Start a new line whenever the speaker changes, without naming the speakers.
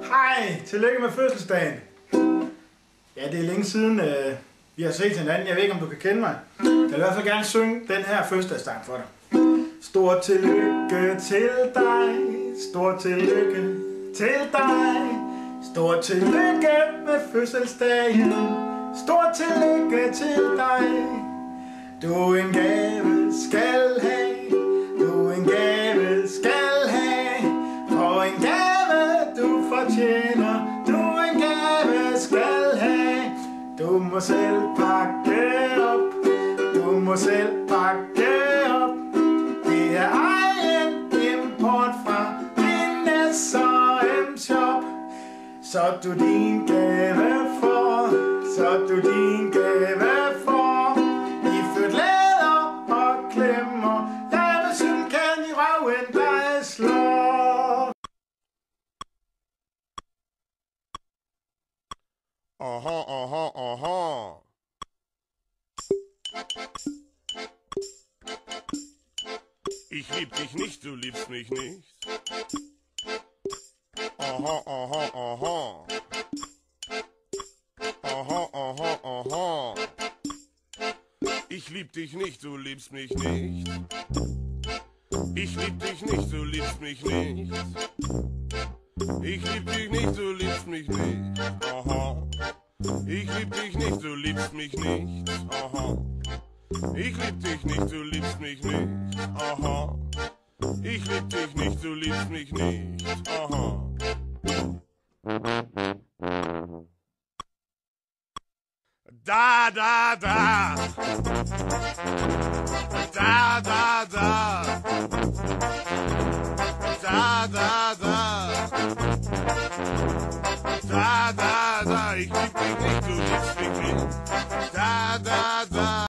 Hej, tillykke med fødselsdagen. Ja, det er længe siden, vi har set hinanden. Jeg ved ikke, om du kan kende mig. Jeg vil i hvert fald gerne synge den her fødselsdagssang for dig. Stort tillykke til dig, stort tillykke til dig, stort tillykke med fødselsdagen, stort tillykke til dig. Du en gave skal have, du en gave skal have, for en gave du fortjener, du en gave skal have. Du må selv pakke op, du må selv pakke op. Det er egen import fra Linnes og M-Shop. Så du din gave får, så du din gave får. I født læder og klemmer, jeg med sylkan i røven, der slår.
Aha, aha, aha. Ich lieb dich nicht, du liebst mich nicht. Aha, aha, aha. Aha, aha, aha. Ich lieb dich nicht, du liebst mich nicht. Ich lieb dich nicht, du liebst mich nicht. Ich lieb dich nicht, du liebst mich nicht. Aha. Ich lieb dich nicht, du liebst mich nicht. Aha. Ich lieb dich nicht, du liebst mich nicht. Aha. Ich lieb dich nicht, du liebst mich nicht. Aha. Da, da, da. Da, da, da. Da, da, da. Da, da, da. Ich lieb dich nicht, du liebst mich nicht.